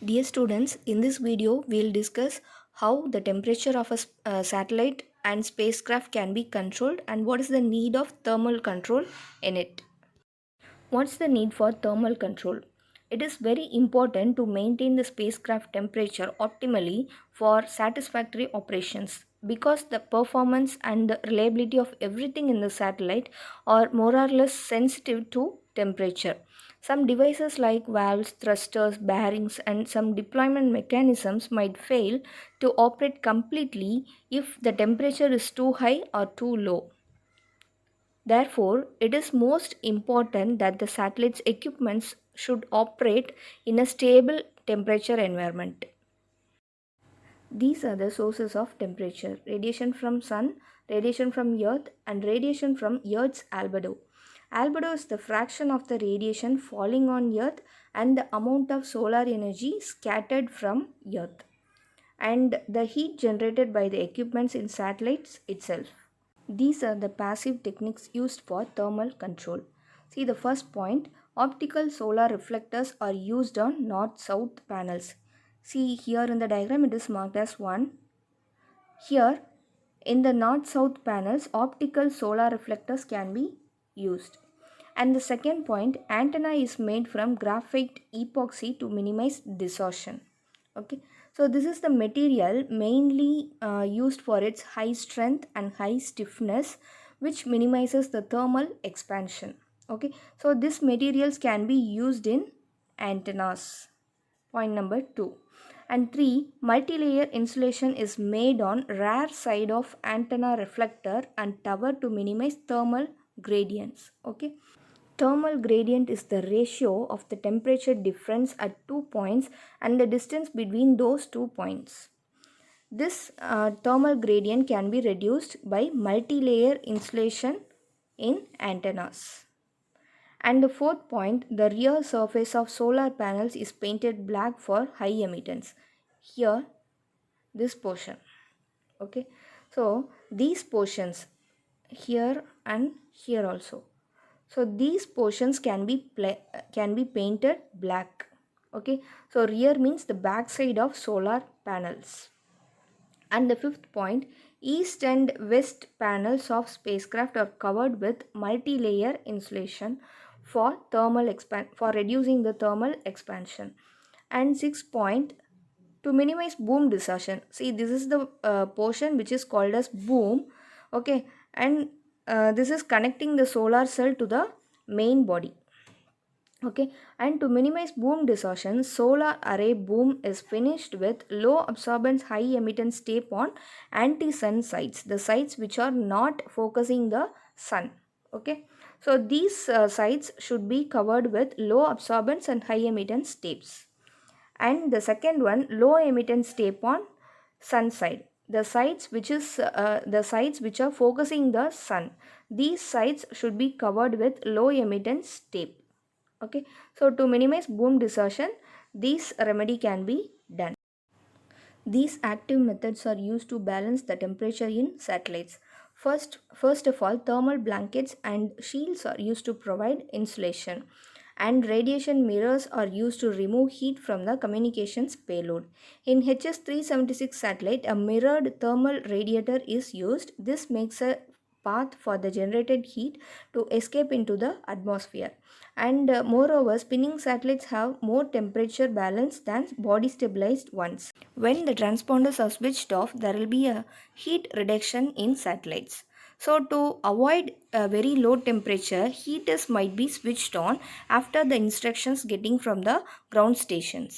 Dear students, in this video we'll discuss how the temperature of a satellite and spacecraft can be controlled and what is the need of thermal control in it. What's the need for thermal control? It is very important to maintain the spacecraft temperature optimally for satisfactory operations because the performance and the reliability of everything in the satellite are more or less sensitive to temperature. Some devices like valves, thrusters, bearings, and some deployment mechanisms might fail to operate completely if the temperature is too high or too low. Therefore, it is most important that the satellite's equipments should operate in a stable temperature environment. These are the sources of temperature: radiation from sun, radiation from earth, and radiation from earth's albedo. Albedo is the fraction of the radiation falling on earth and the amount of solar energy scattered from earth, and the heat generated by the equipments in satellites itself. These are the passive techniques used for thermal control. See the first point, optical solar reflectors are used on north-south panels. See here in the diagram it is marked as 1. Here in the north-south panels optical solar reflectors can be used. And the second point, antenna is made from graphite epoxy to minimize distortion. Okay, so this is the material mainly used for its high strength and high stiffness, which minimizes the thermal expansion. Okay, so these materials can be used in antennas. Point number 2. And 3, multi-layer insulation is made on rear side of antenna reflector and tower to minimize thermal gradients. Okay, thermal gradient is the ratio of the temperature difference at 2 points and the distance between those 2 points. This thermal gradient can be reduced by multi-layer insulation in antennas. And the fourth point, the rear surface of solar panels is painted black for high emittance. Here, this portion. Okay, so these portions here and here also. So these portions can be painted black. Okay, so rear means the back side of solar panels. And the fifth point, east and west panels of spacecraft are covered with multi-layer insulation for for reducing the thermal expansion. And sixth point, to minimize boom distortion. See, this is the portion which is called as boom. Okay, and this is connecting the solar cell to the main body. Okay, and to minimize boom distortion, solar array boom is finished with low absorbance high emittance tape on anti-sun sides, the sides which are not focusing the sun. Okay, so these sides should be covered with low absorbance and high emittance tapes. And the second one, low emittance tape on sun side, the sides which are focusing the sun, these sides should be covered with low emittance tape. Okay, so to minimize boom distortion, this remedy can be done. These active methods are used to balance the temperature in satellites. First of all, thermal blankets and shields are used to provide insulation, and radiation mirrors are used to remove heat from the communications payload. In HS-376 satellite, a mirrored thermal radiator is used. This makes a path for the generated heat to escape into the atmosphere. And moreover, spinning satellites have more temperature balance than body stabilized ones. When the transponders are switched off, there will be a heat reduction in satellites. So to avoid a very low temperature, heaters might be switched on after the instructions getting from the ground stations.